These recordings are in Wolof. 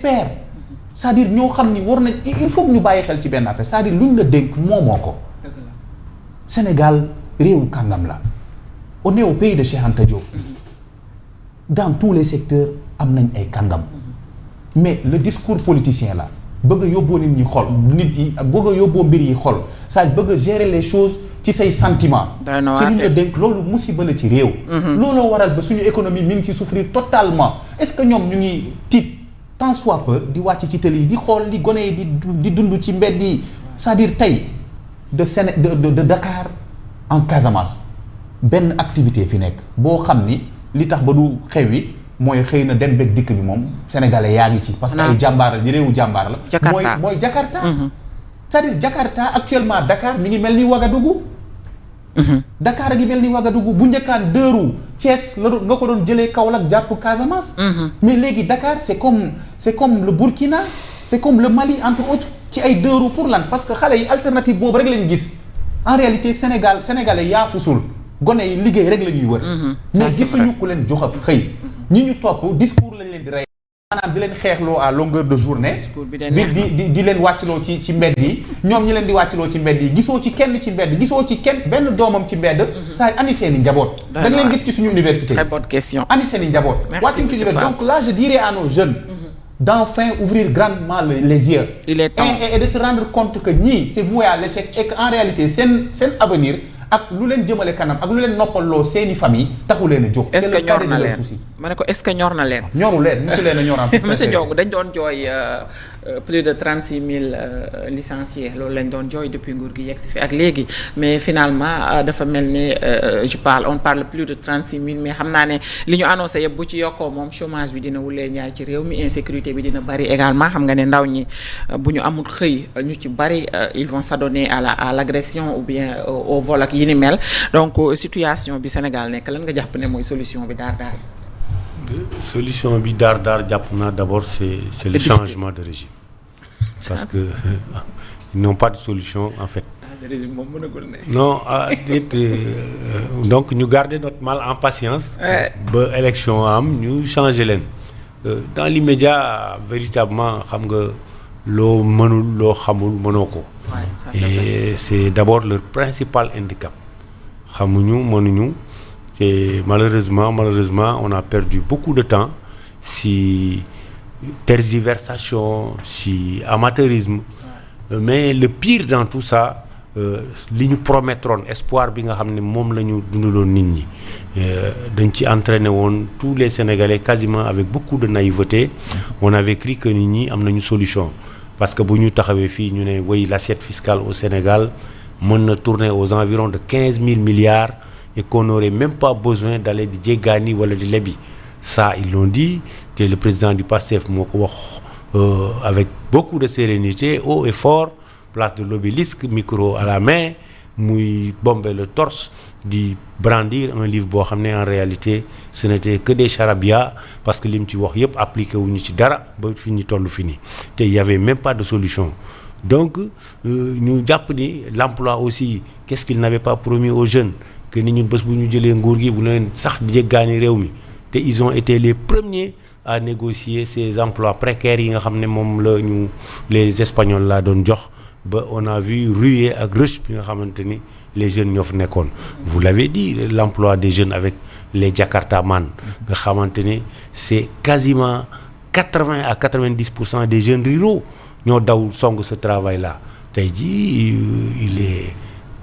experts c'est-à-dire ñoo xam ni war nañ il faut que ñu bàyyi xel ci benn affaire c'est-à-dire luñ la dénk moomoo ko. Sénégal réewu kàngam la on est au pays de Cheikh Anta Diop dans tous les secteurs am nañ ay kàngam mais le discours politicien la bëgg a yóbboo nit ñi xol nit yi bëgg a yóbboo mbir yi xol c'est-à-dire bëgg a gérer les choses ci say sentiments ci luñ la dénk loolu musiba la ci réew looloo waral ba suñu économie mi ngi ci souffrir totalement est-ce que ñoom ñu ngi tiit tant soit peu di wàcc ci tëli yi di xool li gone yi di dund ci mbedd yi c'est-à-dire tey de Dakar en Casamance benn activité fi nekk boo xam ni li tax ba du xew yi mooy xëy na dem beeg dikk bi moom sénégalais yaa ngi ci parce que ay jàmbaar la di réewu jàmbaar la mooy Jakarta c'est-à-dire Jakarta actuellement Dakar mi ngi mel ni Ouagadougou Dakar a ngi mel ni Ouagadougou bu njëkkaan 2 roues Thiès la nga ko doon jëlee Kaolack jàpp Casamance mais léegi Dakar c'est comme le Burkina c'est comme le Mali entre autres ci ay 2 roues pour lan parce que xale yi alternative boobu rek lañ gis en réalité sénégalais yaa fusul gone yi liggéey rek la ñuy wër mais gisuñu ku leen jox ak xëy ñi ñu topp discours lañ leen di rey maanaam di leen xeexloo à longueur de journée di leen wàccloo ci mbedd yi ñoom ñi leen di wàccloo ci mbedd yi gisoo ci kenn ci mbedd gisoo ci kenn benn doomam ci mbedd saa ani seen i njaboot da nga leen gis ci suñu université très bonne question ani seen i njaboot wàccuñ ci université donc là je dirais à nos jeunes d'enfin ouvrir grandement les yeux il est temps et de se rendre compte que ñii c'est voué à l'échec et que en réalité seen avenir ak lu leen jëmale kanam ak lu leen noppaloo seeni famille taxu leen a jóg. est-ce que ñor na leen ma ne ko est-ce que ñor na leen. ñoru leen monsieur leen a ñor monsieur Ndiong dañ doon jooy plus de 36 000 licenciés loolu lañ doon jooy depuis nguur gi yegg si fi ak léegi mais finalement dafa mel ni on parle plus de 36 000 mais xam naa ne li ñu annoncé yëpp bu ci yokkoo moom chômage bi dina wulee ñaay ci réew mi insécurité bi dina bari également xam nga ne ndaw ñi bu ñu amul xëy ñu ci bari ils vont s'adonner à l'agression ou bien au vol ak yi ni mel donc situation bi Sénégal nekk lan nga jàpp ne mooy solution bi daar solution bi daar jàpp naa d'abord c'est le changement de régime parce que ils n'ont pas de solution en fait régime moom mënagul ne non donc ñu garder notre mal en patience ba élection am ñu changer leen dans l'immédiat véritablement xam nga loo mënul loo xamul mënoo ko et c'est d'abord leur principal handicap xamuñu mënuñu et malheureusement on a perdu beaucoup de temps si tergiversation si amateurisme mais le pire dans tout ça li ñu promettroon espoir bi nga xam ne moom la ñu dundaloon nit ñi dañ ci entraîné woon tous les Sénégalais quasiment avec beaucoup de naïveté on avait cru que nit ñi am nañu solution parce que bu ñu taxawee fii ñu ne way l'assiette fiscale au Sénégal mën na tourner aux environs de 15 000 milliards et qu'on n'aurait même pas besoin d'aller di jéggaani wala di lebi ça ils l'ont dit te le président du PASTEF moo ko wax avec beaucoup de sérénité haut et fort place de l'Obélisque micro à la main muy bomber le torse di brandir un livre boo xam ne en réalité ce n'était que des charabia parce que li mu ci wax yëpp appliqué wuñu ci dara ba fi ñu toll fi nii te il y avait même pas de solution donc ñu jàpp ni l'emploi aussi qu'est-ce qu'il n'avait pas promis aux jeunes que ni ñun bés bu ñu jëlee nguur gi bu leen sax di jéggaani réew mi te ils ont été les premiers à négocier ces emplois précaires yi nga xam ne moom la ñu les Espagnols laa doon jox ba on a vu ruer ak rush bi nga xamante ni les jeunes ñoo fa nekkoon vous l'avez dit l'emploi des jeunes avec les Jakartaman nga xamante ni c'est quasiment 80 à 90% des jeunes ruraux ñoo daw song ce travail là tey jii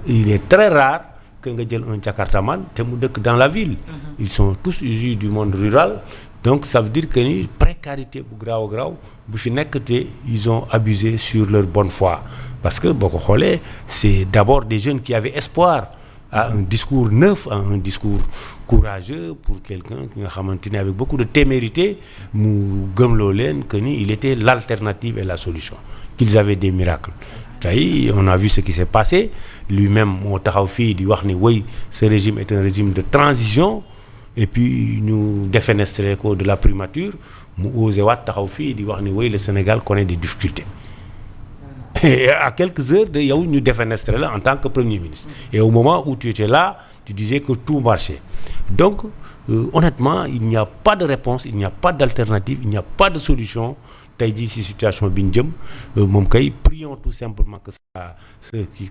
il est très rare que nga jël un Jakartaman te mu dëkk dans la ville ils sont tous issus du monde rural donc ça veut dire que ni précarité bu garaaw bu fi nekk te ils ont abusé sur leur bonne foi parce que boo ko xoolee c'est d'abord des jeunes qui avaient espoir à un discours neuf à un discours courageux pour quelqu'un ki nga xamante ni avec beaucoup de témérité mu gëmloo leen que ni il était l'alternative et la solution qu'ils avaient des miracles tey on a vu ce qui s'est passé lui-même moo taxaw fii di wax ni oui ce régime est un régime de transition et puis ñu défenestré ko de la primature mu osé waat taxaw fii di wax ni oui le Sénégal connaît des difficultés et à quelques heures de yow ñu défenestré la en tant que premier ministre et au moment où tu étais là tu disais que tout marchait donc honnêtement il n'y a pas de réponse il n'y a pas d'alternative il n'y a pas de solution tey jii si situation bi ñu jëm moom kay prions tout simplement que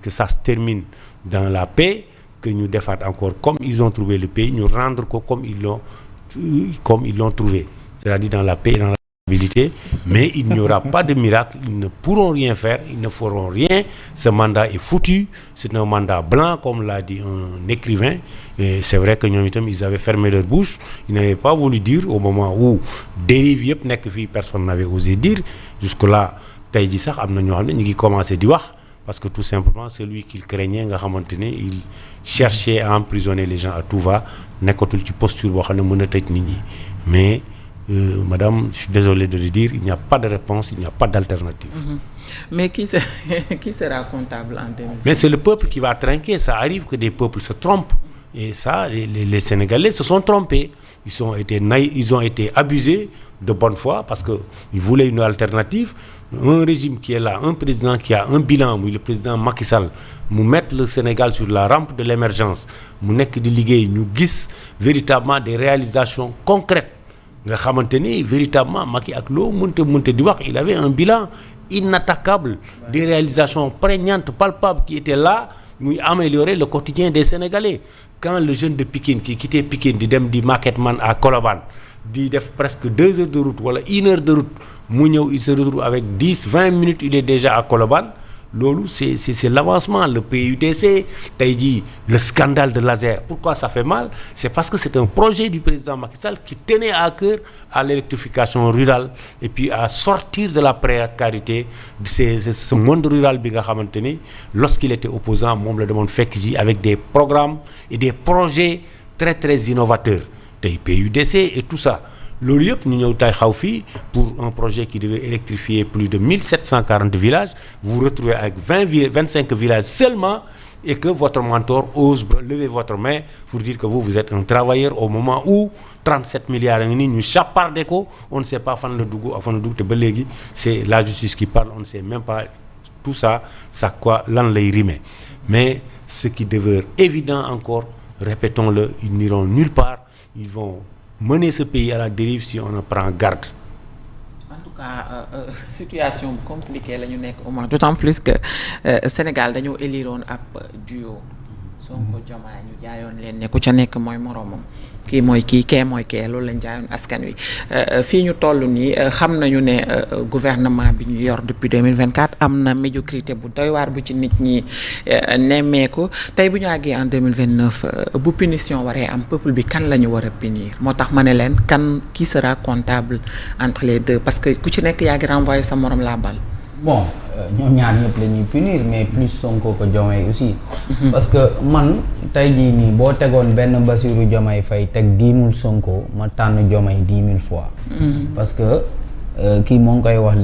ça se termine dans la paix, que ñu defaat encore comme ils ont trouvé le pays, ñu rendre ko comme ils l'ont trouvé, c'est-à-dire dans la paix et dans la stabilité. Mais il n'y aura pas de miracle, ils ne pourront rien faire, ils ne feront rien. Ce mandat est foutu, c'est un mandat blanc comme l'a dit un écrivain. Et c'est vrai que ñoom itam ils avaient fermé leur bouche, ils n'avaient pas voulu dire au moment où dérive yëpp nekk fii, personne n'avait osé dire. Jusque-là tey ji sax am na ñoo xam ne ñu ngi commencé di wax, parce que tout simplement celui qu'il craignait nga xamante ne il cherchait à emprisonner les gens à tout va, nekkatul ci posture boo xam ne mën a tëj nit ñi. Mais madame, je suis désolé de le dire, il n'y a pas de réponse, il n'y a pas d'alternative. Mais qui sera comptable en 2020? Mais c'est le peuple qui va trinquer. Ça arrive que des peuples se trompent. Et ça, les Sénégalais se sont trompés. Ils ont été naïfs, ils ont été abusés de bonne foi parce qu'ils voulaient une alternative. Un régime qui est là, un président qui a un bilan, le président Macky Sall, mu mettre le Sénégal sur la rampe de l'émergence, mu nekk di liggéey, ñu gis véritablement des réalisations concrètes. Nga xamante ni véritablement Macky ak loo mënte di wax, il avait un bilan inattaquable, des réalisations prégnantes, palpables qui étaient là, muy améliorer le quotidien des Sénégalais. Quand le jeune de Pikine qui quittait Pikine di dem di Marketman à Colobane di def presque 2 heures de route wala 1 heure de route, mu ñëw il se retrouve avec 10-20 minutes, il est déjà à Colobane. Loolu c'est l'avancement. Le PUDC tey jii, le scandale de laser, pourquoi ça fait mal? C'est parce que c'est un projet du président Macky Sall qui tenait à cœur à l'électrification rurale et puis à sortir de la précarité de ce monde rural bi nga xamante ni lorsqu'il était opposant moom la demoon fekk ji avec des programmes et des projets très très innovateurs, tey PUDC et tout ça. Loolu yëpp ñu ñëw tay xaw fii pour un projet qui devait électrifier plus de 1740 villages. Vous vous retrouvez avec 25 villages seulement et que votre mentor ose lever votre main pour dire que vous êtes un travailleur au moment où 37 milliards ngi nii ñu chaparder ko, on ne sait pas fan la dugg ak fan la dugg te ba léegi c'est la justice qui parle, on ne sait même pas tout ça quoi lan lay rimer. Mais ce qui demeure évident encore, répétons-le, ils n'iront nulle part, ils vont mener ce pays à la dérive si on en prend garde. En tout cas situation bu compliquée la ñu nekk au moins, d'autant plus que Sénégal dañoo éliroon ab duo Sonko Diomaye, ñu jaayoon leen ne ku ca nekk mooy moroomam, kii mooy kii kee mooy kee, loolu lañ jaayoon askan wi. Fii ñu toll nii xam nañu ne gouvernement bi ñu yor depuis 2024 am na médiocrité bu doy waar bu ci nit ñi nemmeeku. Tey bu ñu àggee en 2029 bu punition waree am, peuple bi kan la ñu war a punir? Moo tax ma ne leen kan qui sera comptable entre les deux, parce que ku ci nekk yaa ngi renvoyer sa morom la balle. Bon, ñoom ñaar ñëpp la ñuy punir, mais plus Sonko ko Diomaye aussi. Parce que man tey jii nii boo tegoon benn Bassirou Diomaye Faye teg 10 000 Sonko, ma tànn Diomaye 10 000 fois. Parce que kii moo ngi koy wax